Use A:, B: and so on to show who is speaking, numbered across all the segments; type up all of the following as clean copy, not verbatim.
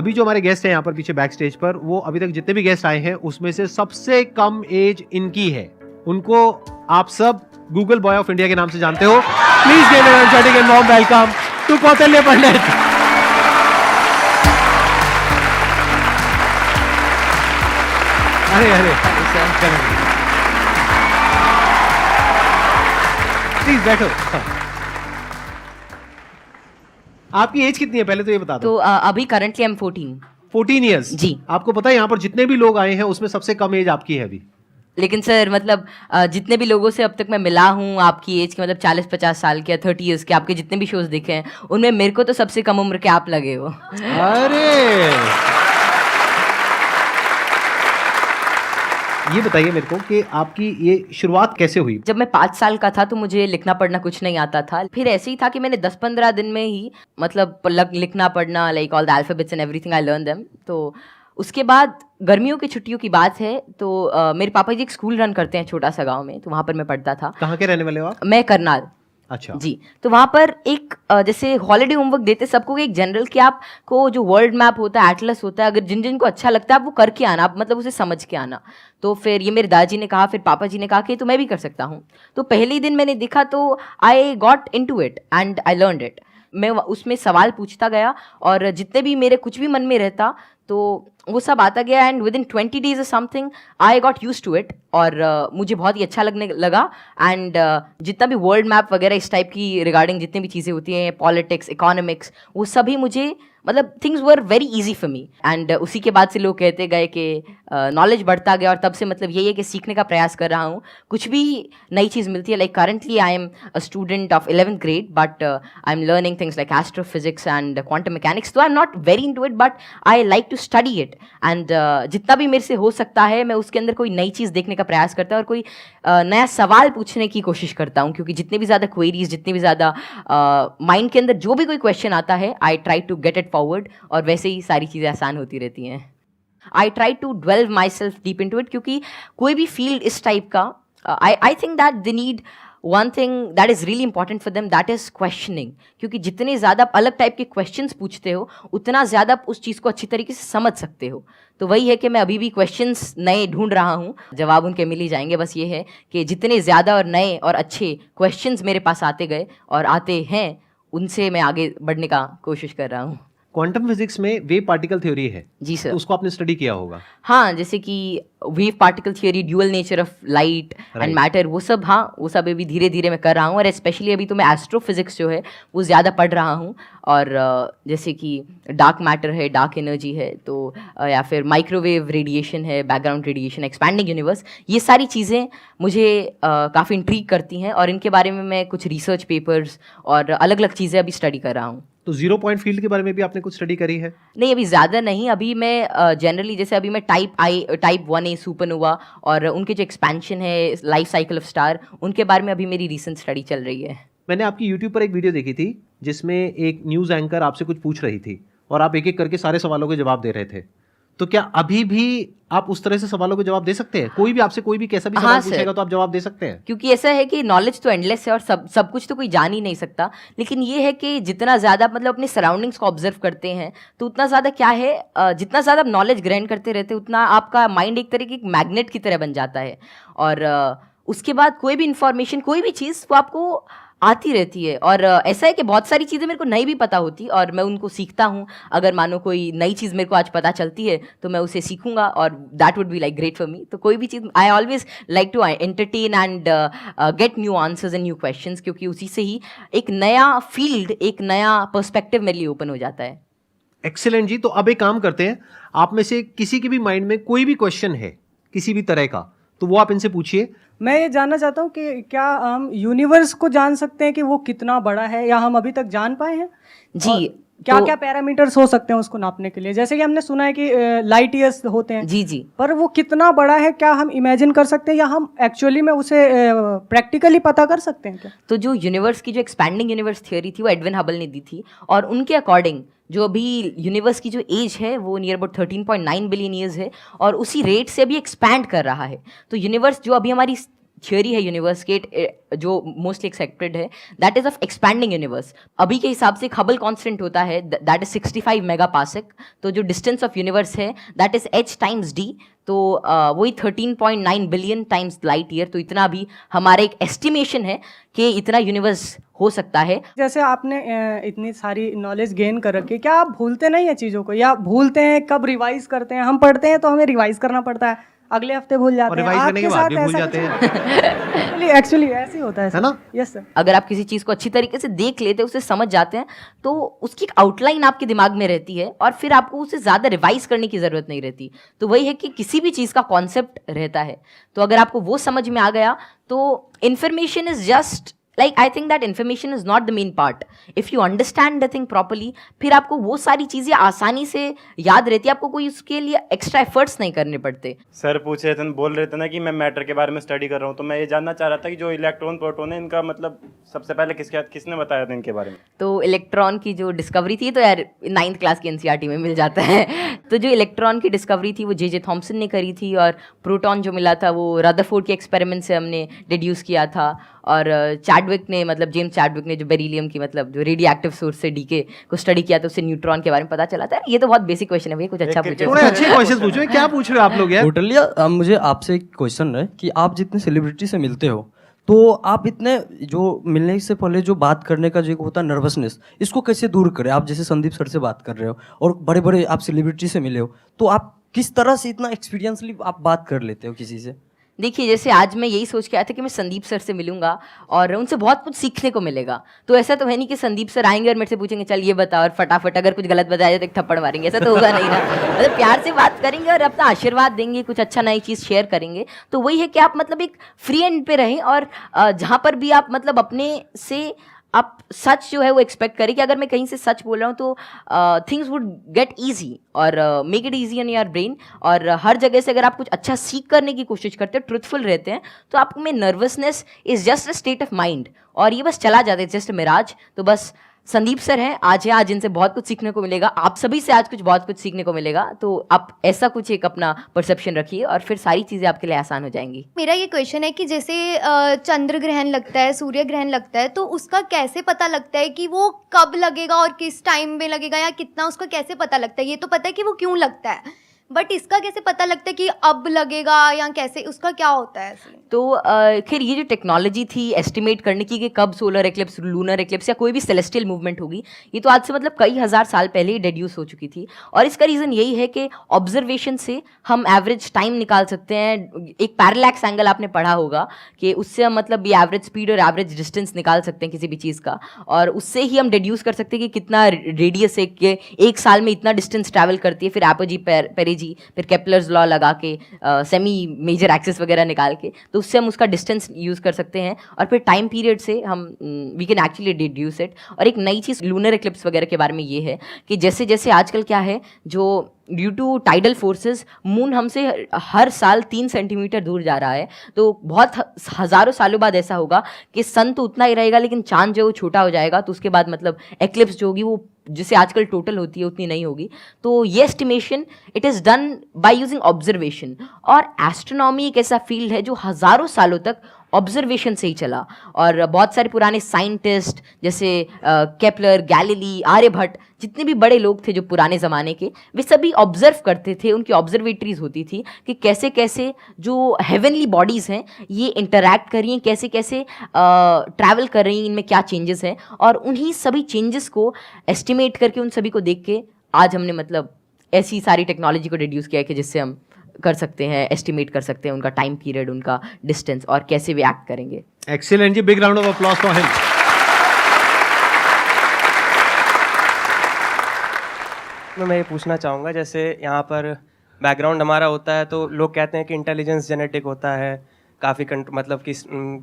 A: अभी जो हमारे गेस्ट हैं यहाँ पर पीछे बैक स्टेज पर, वो अभी तक जितने भी गेस्ट आए हैं उसमें से सबसे कम एज इनकी है। उनको आप सब गूगल बॉय ऑफ इंडिया के नाम से जानते हो। Please give a energetic and warm welcome to Kautilya Pandit. अरे प्लीज बैठो। आपकी एज कितनी है पहले तो ये बता दो।
B: तो अभी करंटली आई एम
A: 14 ईयर्स
B: जी।
A: आपको पता है यहाँ पर जितने भी लोग आए हैं उसमें सबसे कम एज आपकी है अभी।
B: लेकिन सर मतलब जितने भी लोगों से अब तक मैं मिला हूँ आपकी एज के, मतलब 40-50 साल के या 30 ईयर्स के, आपके जितने भी शोज देखे हैं उनमें मेरे को तो सबसे कम उम्र के आप लगे हो।
A: अरे ये बताइए मेरे को कि आपकी ये शुरुआत कैसे हुई।
B: जब मैं 5 साल का था तो मुझे लिखना पढ़ना कुछ नहीं आता था। फिर ऐसे ही था कि मैंने 10-15 दिन में ही मतलब लिखना पढ़ना, like all the alphabets and everything I learn them. तो उसके बाद गर्मियों की छुट्टियों की बात है तो मेरे पापा जी एक स्कूल रन करते हैं छोटा सा गांव में, तो वहाँ पर मैं पढ़ता था।
A: कहाँ के रहने वाले हो आप?
B: मैं करनाल।
A: अच्छा
B: जी। तो वहाँ पर एक जैसे हॉलीडे होमवर्क देते सबको एक जनरल कि आपको जो वर्ल्ड मैप होता है, एटलस होता है, अगर जिन जिन को अच्छा लगता है आप वो करके आना, आप मतलब उसे समझ के आना। तो फिर ये मेरे दादाजी ने कहा, फिर पापा जी ने कहा कि तो मैं भी कर सकता हूँ। तो पहले ही दिन मैंने देखा तो I got into it and I learned it. मैं उसमें सवाल पूछता गया और जितने भी मेरे कुछ भी मन में रहता तो वो सब आता गया एंड विद इन 20 डेज और something I got used to it और मुझे बहुत ही अच्छा लगने लगा। एंड जितना भी वर्ल्ड मैप वगैरह इस टाइप की रिगार्डिंग जितनी भी चीज़ें होती हैं, पॉलिटिक्स, इकोनॉमिक्स, वो सभी मुझे मतलब things were very easy for me. And उसी के बाद से लोग कहते गए कि नॉलेज बढ़ता गया और तब से मतलब यही है कि सीखने का प्रयास कर रहा हूँ। कुछ भी नई चीज़ मिलती है, like currently I am a student of 11th grade but I am learning things like astrophysics and quantum mechanics. तो I am not very into it but I like to study it and जितना भी मेरे से हो सकता है मैं उसके अंदर कोई नई चीज़ देखने का प्रयास करता हूँ और कोई नया सवाल पूछने की कोशिश करता हूँ, क्योंकि जितनी भी ज़्यादा क्वेरीज, जितनी भी ज़्यादा माइंड के अंदर जो भी कोई क्वेश्चन आता है I try to get it forward और वैसे ही सारी चीज़ें आसान होती रहती हैं। I try to delve myself deep into it, क्योंकि कोई भी फील्ड इस टाइप का I think that they need one thing that is really important for them, that is questioning. क्योंकि जितने ज़्यादा आप अलग टाइप के क्वेश्चंस पूछते हो उतना ज़्यादा आप उस चीज़ को अच्छी तरीके से समझ सकते हो। तो वही है कि मैं अभी भी क्वेश्चंस नए ढूंढ रहा हूँ, जवाब उनके मिल ही जाएंगे। बस ये है कि जितने ज़्यादा और नए और अच्छे क्वेश्चंस मेरे पास आते गए और आते हैं उनसे मैं आगे बढ़ने का कोशिश कर रहा हूँ।
A: क्वांटम फिजिक्स में वेव पार्टिकल थ्योरी है
B: जी सर।
A: तो उसको आपने स्टडी किया होगा।
B: हाँ, जैसे कि wave particle theory, dual nature of light and matter, वो सब, हाँ वो सब अभी धीरे धीरे मैं कर रहा हूँ। और स्पेशली अभी तो मैं एस्ट्रोफिजिक्स जो है वो ज़्यादा पढ़ रहा हूँ। और जैसे कि डार्क मैटर है, डार्क एनर्जी है, तो या फिर माइक्रोवेव रेडिएशन है, बैकग्राउंड रेडिएशन, एक्सपैंडिंग यूनिवर्स, ये सारी चीज़ें मुझे काफ़ी इंट्रीग करती हैं और इनके बारे में मैं कुछ रिसर्च पेपर्स और अलग अलग चीज़ें अभी स्टडी कर रहा हूँ।
A: तो जीरो पॉइंट फील्ड के बारे में भी आपने कुछ स्टडी करी है?
B: नहीं, अभी ज़्यादा नहीं। अभी मैं जनरली जैसे अभी मैं टाइप 1A सुपरनोवा और उनके जो एक्सपेंशन है, लाइफ साइकिल ऑफ स्टार, उनके बारे में अभी मेरी रीसेंट स्टडी चल रही है।
A: मैंने आपकी यूट्यूब पर एक वीडियो देखी थी जिसमें एक न्यूज़ एंकर आपसे कुछ पूछ रही थी और आप एक एक करके सारे सवालों के जवाब दे रहे थे। तो क्या अभी भी आप उस तरह से सवालों के जवाब दे सकते हैं? कोई भी आपसे कोई भी कैसा भी सवाल पूछेगा तो आप जवाब दे सकते हैं?
B: क्योंकि ऐसा है कि नॉलेज तो एंडलेस है और सब कुछ तो कोई जान ही नहीं सकता। लेकिन ये है कि जितना ज़्यादा मतलब अपने सराउंडिंग्स को ऑब्जर्व करते हैं तो उतना ज़्यादा क्या है, जितना ज़्यादा आप नॉलेज ग्रहण करते रहते हैं उतना आपका माइंड एक तरह की मैग्नेट की तरह बन जाता है। और उसके बाद कोई भी इंफॉर्मेशन, कोई भी चीज़ वो आपको आती रहती है। और ऐसा है कि बहुत सारी चीज़ें मेरे को नहीं भी पता होती और मैं उनको सीखता हूँ। अगर मानो कोई नई चीज़ मेरे को आज पता चलती है तो मैं उसे सीखूंगा और that would be like great for me. तो कोई भी चीज़ I always like to entertain and get new answers and new questions, क्योंकि उसी से ही एक नया फील्ड, एक नया पर्सपेक्टिव मेरे लिए ओपन हो जाता है।
A: एक्सीलेंट जी। तो अब एक काम करते हैं, आप में से किसी के भी माइंड में कोई भी क्वेश्चन है किसी भी तरह का तो वो आप इनसे पूछिए।
C: मैं ये जानना चाहता हूँ कि क्या हम यूनिवर्स को जान सकते हैं कि वो कितना बड़ा है, या हम अभी तक जान पाए हैं?
B: जी,
C: क्या
B: तो
C: क्या पैरामीटर्स हो सकते हैं उसको नापने के लिए? जैसे कि हमने सुना है कि लाइट ईयर्स होते हैं।
B: जी जी।
C: पर वो कितना बड़ा है, क्या हम इमेजिन कर सकते हैं या हम एक्चुअली में उसे प्रैक्टिकली पता कर सकते हैं क्या?
B: तो जो यूनिवर्स की जो एक्सपैंडिंग यूनिवर्स थ्योरी थी वो एडविन हबल ने दी थी और उनके अकॉर्डिंग जो अभी यूनिवर्स की जो एज है वो नियर अबाउट 13.9 बिलियन ईयर्स है और उसी रेट से अभी एक्सपैंड कर रहा है। तो यूनिवर्स जो अभी हमारी थियोरी है यूनिवर्स के जो मोस्टली एक्सेप्टेड है, that is of expanding universe. अभी के हिसाब से हबल कांस्टेंट होता है दैट इज 65 मेगापास्क। तो जो डिस्टेंस ऑफ यूनिवर्स है that is h times d, तो वही 13.9 बिलियन टाइम्स लाइट ईयर। तो इतना भी हमारा एक एस्टिमेशन है कि इतना यूनिवर्स हो सकता है।
C: जैसे आपने इतनी सारी नॉलेज गेन कर रखी है, क्या आप भूलते नहीं है चीज़ों को, या भूलते हैं? कब रिवाइज करते हैं? हम पढ़ते हैं तो हमें रिवाइज करना पड़ता है, अगले हफ्ते भूल जाते
A: और
C: हैं।
A: रिवाइज करने के
C: आपके
A: बाद
C: साथ
A: भी भूल
C: ऐसा
A: जाते
C: कुछ एक्चुअली ऐसे ही होता है
A: है ना?
C: Yes sir.
B: अगर आप किसी चीज़ को अच्छी तरीके से देख लेते हैं, उसे समझ जाते हैं, तो उसकी एक आउटलाइन आपके दिमाग में रहती है और फिर आपको उसे ज़्यादा रिवाइज करने की ज़रूरत नहीं रहती। तो वही है कि किसी भी चीज़ का कॉन्सेप्ट रहता है, तो अगर आपको वो समझ में आ गया तो information is just like, I think that information is not the main part. If you understand the thing properly, फिर आपको वो सारी चीज़ें आसानी से याद रहती है, आपको कोई उसके लिए एक्स्ट्रा एफर्ट्स नहीं करने पड़ते।
D: सर पूछ रहे थे, बोल रहे थे ना कि मैं मैटर के बारे में स्टडी कर रहा हूँ, तो मैं ये जानना चाह रहा था कि जो इलेक्ट्रॉन प्रोटॉन है इनका मतलब सबसे पहले किसने बताया था इनके बारे में?
B: तो इलेक्ट्रॉन की जो डिस्कवरी थी, तो यार 9th क्लास की एनसीईआरटी में मिल जाता है। तो जो इलेक्ट्रॉन की डिस्कवरी थी वो जे थॉमसन ने करी थी, और प्रोटॉन जो मिला था वो रदरफोर्ड के एक्सपेरिमेंट से हमने डिड्यूस किया था। और चैडविक ने, मतलब जेम्स चैडविक ने जो बेरिलियम की, मतलब जो रेडियो एक्टिव सोर्स से डीके को स्टडी किया, तो उससे न्यूट्रॉन के बारे में पता चला था। ये तो बहुत बेसिक क्वेश्चन है भैया, कुछ अच्छा पूछो।
A: थोड़े अच्छे क्वेश्चन पूछो। क्या पूछ रहे हो आप लोग यार?
E: टोटली। मुझे आपसे एक क्वेश्चन है कि आप जितने सेलिब्रिटी से मिलते हो, तो आप इतने जो मिलने से पहले जो बात करने का जो होता है नर्वसनेस, इसको कैसे दूर करें? आप जैसे संदीप सर से बात कर रहे हो और बड़े बड़े आप सेलिब्रिटी से मिले हो, तो आप किस तरह से इतना एक्सपीरियंसली आप बात कर लेते हो किसी से?
B: देखिए, जैसे आज मैं यही सोच के आया था कि मैं संदीप सर से मिलूंगा और उनसे बहुत कुछ सीखने को मिलेगा। तो ऐसा तो है नहीं कि संदीप सर आएंगे और मेरे से पूछेंगे चल ये बता, और फटाफट अगर कुछ गलत बताया जाए तो एक थप्पड़ मारेंगे। ऐसा तो होगा नहीं ना। मतलब प्यार से बात करेंगे और अपना आशीर्वाद देंगे, कुछ अच्छा नई चीज़ शेयर करेंगे। तो वही है कि आप मतलब एक फ्री एंड पे रहें, और जहाँ पर भी आप मतलब अपने से आप सच जो है वो एक्सपेक्ट करें कि अगर मैं कहीं से सच बोल रहा हूँ तो थिंग्स वुड गेट ईजी, और make it easy in your brain. और हर जगह से अगर आप कुछ अच्छा सीख करने की कोशिश करते हो, ट्रुथफुल रहते हैं, तो आप में nervousness is just a state of mind, और ये बस चला जाता है, जस्ट मिराज। तो बस संदीप सर हैं, आज इनसे बहुत कुछ सीखने को मिलेगा, आप सभी से आज बहुत कुछ सीखने को मिलेगा। तो आप ऐसा कुछ एक अपना परसेप्शन रखिए और फिर सारी चीज़ें आपके लिए आसान हो जाएंगी।
F: मेरा ये क्वेश्चन है कि जैसे चंद्र ग्रहण लगता है, सूर्य ग्रहण लगता है, तो उसका कैसे पता लगता है कि वो कब लगेगा और किस टाइम में लगेगा, या कितना, उसका कैसे पता लगता है? ये तो पता है कि वो क्यों लगता है, बट इसका कैसे पता लगता है कि अब लगेगा, या कैसे, उसका क्या होता है?
B: तो खैर ये जो टेक्नोलॉजी थी एस्टिमेट करने की कि कब सोलर एक्लिप्स, लूनर एक्लिप्स या कोई भी सेलेस्टियल मूवमेंट होगी, ये तो आज से मतलब कई हज़ार साल पहले ही डेड्यूस हो चुकी थी। और इसका रीज़न यही है कि ऑब्जर्वेशन से हम एवरेज टाइम निकाल सकते हैं। एक पैरेलैक्स एंगल आपने पढ़ा होगा कि उससे हम मतलब ये एवरेज स्पीड और एवरेज डिस्टेंस निकाल सकते हैं किसी भी चीज़ का, और उससे ही हम डेड्यूस कर सकते हैं कि कितना रेडियस है, कि एक साल में इतना डिस्टेंस ट्रैवल करती है। फिर एपोजी पेरेजी, फिर केपलर्स लॉ लगा के सेमी मेजर एक्सिस वगैरह निकाल के, तो उससे हम उसका डिस्टेंस यूज़ कर सकते हैं, और फिर टाइम पीरियड से हम we can actually deduce it. और एक नई चीज़ लूनर एक्लिप्स वगैरह के बारे में ये है कि जैसे जैसे आजकल क्या है, जो due to tidal forces moon हमसे हर साल 3 सेंटीमीटर दूर जा रहा है। तो बहुत हज़ारों सालों बाद ऐसा होगा कि सन तो उतना ही रहेगा, लेकिन चांद जो छोटा हो जाएगा, तो उसके बाद मतलब एक्लिप्स जो होगी वो जिसे आजकल टोटल होती है उतनी नहीं होगी। तो ये estimation it is done by using observation. और एस्ट्रोनॉमी एक ऐसा फील्ड है जो हज़ारों सालों तक ऑब्जर्वेशन से ही चला, और बहुत सारे पुराने साइंटिस्ट जैसे केपलर, गैलीली, आर्यभट्ट, जितने भी बड़े लोग थे जो पुराने ज़माने के, वे सभी ऑब्जर्व करते थे। उनकी ऑब्जर्वेटरीज होती थी कि कैसे कैसे जो हेवनली बॉडीज़ हैं ये इंटरैक्ट कर रही हैं, कैसे कैसे ट्रैवल कर रही हैं, इनमें क्या चेंजेस हैं, और उन्हीं सभी चेंजेस को एस्टिमेट करके, उन सभी को देख के आज हमने मतलब ऐसी सारी टेक्नोलॉजी को डिड्यूस किया है कि जिससे हम कर सकते हैं, एस्टिमेट कर सकते हैं उनका टाइम पीरियड, उनका डिस्टेंस, और कैसे वे एक्ट करेंगे।
A: एक्सीलेंट जी, big round of applause for him.
G: मैं ये पूछना चाहूँगा, जैसे यहाँ पर बैकग्राउंड हमारा होता है तो लोग कहते हैं कि इंटेलिजेंस जेनेटिक होता है, काफ़ी मतलब कि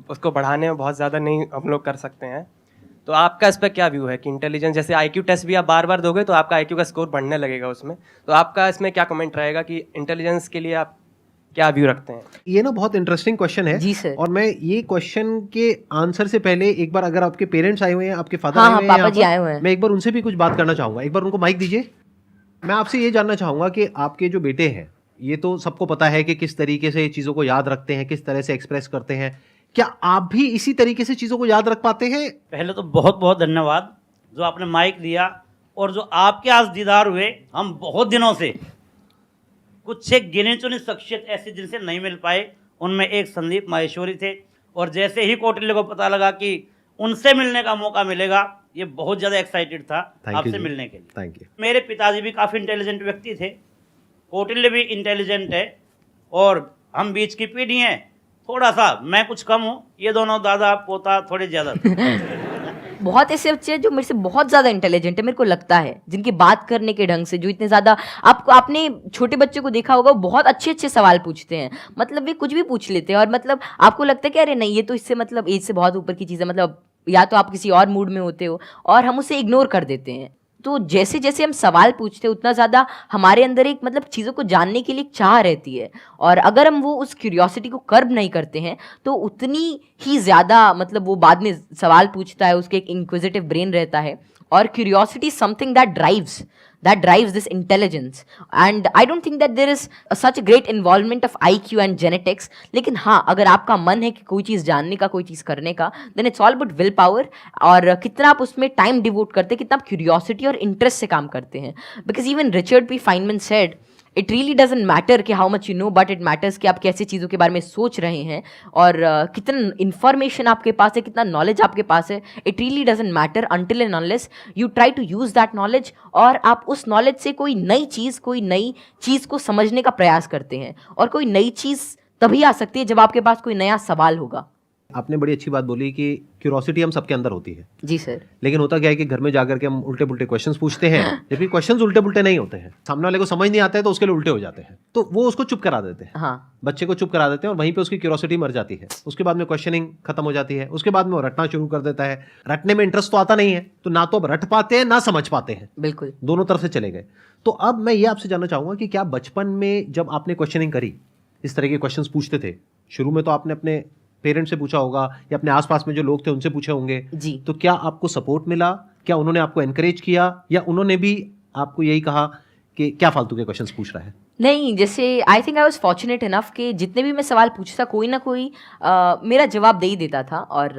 G: उसको बढ़ाने में बहुत ज़्यादा नहीं हम लोग कर सकते हैं। तो आपका इस पर क्या व्यू है कि इंटेलिजेंस, जैसे IQ टेस्ट भी आप बार बार दोगे तो आपका IQ का स्कोर बढ़ने लगेगा उसमें, तो आपका इसमें क्या कमेंट रहेगा कि इंटेलिजेंस के लिए आप क्या व्यू रखते हैं?
A: ये ना बहुत इंटरेस्टिंग क्वेश्चन है
B: जी सर।
A: और मैं ये क्वेश्चन के आंसर से पहले एक बार, अगर आपके पेरेंट्स आए हुए हैं, आपके फादर
B: हाँ,
A: आए हुए हैं,
B: पापा जी आए हुए हैं,
A: मैं एक बार उनसे भी कुछ बात करना चाहूंगा। एक बार उनको माइक दीजिए। मैं आपसे ये जानना चाहूंगा कि आपके जो बेटे हैं ये तो सबको पता है कि किस तरीके से चीज़ों को याद रखते हैं, किस तरह से एक्सप्रेस करते हैं। क्या आप भी इसी तरीके से चीज़ों को याद रख पाते हैं?
H: पहले तो बहुत बहुत धन्यवाद जो आपने माइक दिया, और जो आपके आज दीदार हुए। हम बहुत दिनों से कुछ एक गिने चुने शख्सियत ऐसे जिनसे नहीं मिल पाए, उनमें एक संदीप माहेश्वरी थे, और जैसे ही कौटिल्य को पता लगा कि उनसे मिलने का मौका मिलेगा, ये बहुत ज़्यादा एक्साइटेड था आपसे मिलने के लिए।
A: Thank you.
H: मेरे पिताजी भी काफ़ी इंटेलिजेंट व्यक्ति थे, कौटिल्य भी इंटेलिजेंट है, और हम बीच की पीढ़ी हैं। थोड़ा सा मैं कुछ कम हूँ, ये दोनों दादा पोता थोड़े ज़्यादा
B: बहुत ऐसे बच्चे हैं जो मेरे से बहुत ज़्यादा इंटेलिजेंट है, मेरे को लगता है, जिनकी बात करने के ढंग से, जो इतने ज़्यादा, आपने छोटे बच्चे को देखा होगा, वो बहुत अच्छे अच्छे सवाल पूछते हैं, मतलब वे कुछ भी पूछ लेते हैं, और मतलब आपको लगता है कि अरे नहीं, ये तो इससे मतलब एज से बहुत ऊपर की चीज़ है, मतलब या तो आप किसी और मूड में होते हो, और हम उसे इग्नोर कर देते हैं। तो जैसे जैसे हम सवाल पूछते हैं, उतना ज़्यादा हमारे अंदर एक मतलब चीज़ों को जानने के लिए एक चाह रहती है, और अगर हम वो उस क्यूरियोसिटी को कर्ब नहीं करते हैं, तो उतनी ही ज़्यादा मतलब वो बाद में सवाल पूछता है, उसके एक इंक्विजिटिव ब्रेन रहता है, और curiosity something that drives this intelligence, and I don't think that there is such a great involvement of IQ and genetics. लेकिन हाँ, अगर आपका मन है कि कोई चीज़ जानने का, कोई चीज़ करने का, then it's all about will power, और कितना आप उसमें टाइम डिवोट करते हैं, कितना आप क्यूरियोसिटी और इंटरेस्ट से काम करते हैं। Because even Richard P Feynman said, it really doesn't matter कि how much you know, but it matters कि आप कैसी चीज़ों के बारे में सोच रहे हैं, और कितना इन्फॉर्मेशन आपके पास है, कितना नॉलेज आपके पास है। It really doesn't matter until and unless you try to use that knowledge, और आप उस नॉलेज से कोई नई चीज़ को समझने का प्रयास करते हैं। और कोई नई चीज़ तभी आ सकती है जब आपके पास कोई नया सवाल होगा।
A: आपने बड़ी अच्छी बात बोली कि क्यूरोसिटी हम सबके अंदर होती है।
B: जी सर।
A: लेकिन होता क्या है कि घर में जाकर के हम उल्टे पुल्टे क्वेश्चंस पूछते हैं, जबकि क्वेश्चंस उल्टे पुल्टे नहीं होते हैं। सामने वाले को समझ नहीं आता है तो उसके लिए उल्टे हो जाते हैं, तो वो उसको चुप करा देते हैं।
B: हाँ,
A: बच्चे को चुप करा देते हैं, और वहीं पे उसकी क्यूरोसिटी मर जाती है। उसके बाद में क्वेश्चनिंग खत्म हो जाती है, उसके बाद में वो रटना शुरू कर देता है। रटने में इंटरेस्ट तो आता नहीं है, तो ना तो अब रट पाते हैं ना समझ पाते हैं,
B: बिल्कुल
A: दोनों तरफ से चले गए। तो अब मैं ये आपसे जानना चाहूंगा कि क्या बचपन में जब आपने क्वेश्चनिंग करी, इस तरह के क्वेश्चंस पूछते थे, शुरू में तो आपने अपने पेरेंट्स से पूछा होगा या अपने आसपास में जो लोग थे उनसे पूछे होंगे
B: जी,
A: तो क्या आपको सपोर्ट मिला? क्या उन्होंने आपको एनकरेज किया, या उन्होंने भी आपको यही कहा कि क्या फालतू के क्वेश्चंस पूछ रहा है?
B: नहीं, जैसे I think I was fortunate enough कि जितने भी मैं सवाल पूछता, कोई ना कोई मेरा जवाब दे ही देता था। और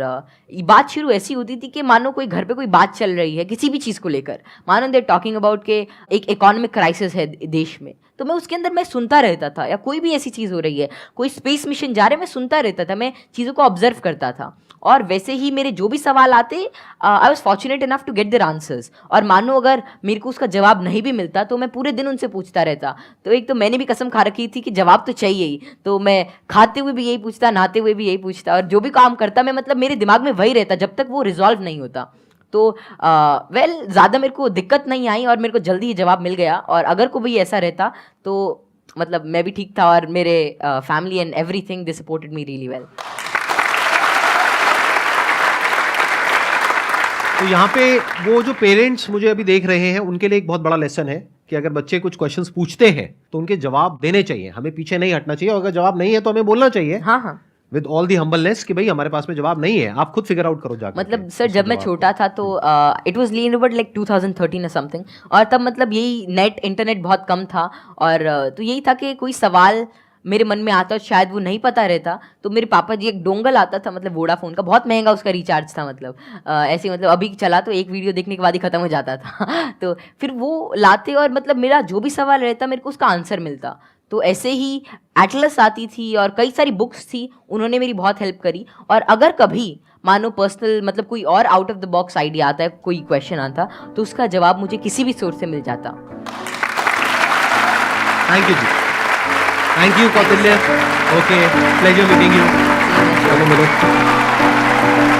B: बात शुरू ऐसी होती थी कि मानो कोई घर पे कोई बात चल रही है किसी भी चीज़ को लेकर, मानो दे टॉकिंग अबाउट के एक इकोनॉमिक क्राइसिस है देश में, तो मैं उसके अंदर मैं सुनता रहता था, या कोई भी ऐसी चीज़ हो रही है, कोई स्पेस मिशन जा रहे, मैं सुनता रहता था, मैं चीज़ों को ऑब्जर्व करता था। और वैसे ही मेरे जो भी सवाल आते, I was fortunate enough to get their answers. और मानो अगर मेरे को उसका जवाब नहीं भी मिलता तो मैं पूरे दिन उनसे पूछता रहता। तो एक तो मैंने भी कसम खा रखी थी कि जवाब तो चाहिए ही, तो मैं खाते हुए भी यही पूछता, नहाते हुए भी यही पूछता, और जो भी काम करता मैं मतलब मेरे दिमाग में वही रहता जब तक वो रिजॉल्व नहीं होता। तो ज़्यादा मेरे को दिक्कत नहीं आई, और मेरे को जल्दी ही जवाब मिल गया। और अगर कोई ऐसा रहता तो मतलब मैं भी ठीक था, और मेरे family and everything they supported me really well.
A: तो यहाँ पे वो जो पेरेंट्स मुझे अभी देख रहे हैं, उनके लिए एक बहुत बड़ा लेसन है कि अगर बच्चे कुछ क्वेश्चंस पूछते हैं तो उनके जवाब देने चाहिए, हमें पीछे नहीं हटना चाहिए, और अगर जवाब नहीं है तो हमें बोलना चाहिए।
B: हाँ,
A: विद ऑल दी हम्बलनेस कि भाई हमारे पास में जवाब नहीं है, आप खुद फिगर आउट करो जाकर।
B: मतलब सर जब मैं छोटा था तो it was lean about like 2013 और समथिंग, और तब मतलब यही इंटरनेट बहुत कम था, और तो यही था कि कोई सवाल मेरे मन में आता, शायद वो नहीं पता रहता, तो मेरे पापा जी एक डोंगल आता था, मतलब वोडाफोन का, बहुत महंगा उसका रिचार्ज था, मतलब ऐसे मतलब अभी चला तो एक वीडियो देखने के बाद ही ख़त्म हो जाता था तो फिर वो लाते, और मतलब मेरा जो भी सवाल रहता मेरे को उसका आंसर मिलता। तो ऐसे ही एटलस आती थी और कई सारी बुक्स थी, उन्होंने मेरी बहुत हेल्प करी। और अगर कभी मानो पर्सनल मतलब कोई और out of the box idea आता है, कोई क्वेश्चन आता, तो उसका जवाब मुझे किसी भी सोर्स से मिल जाता।
A: थैंक यू जी, thank you Kautilya. Okay, pleasure meeting you. चलो मिलो।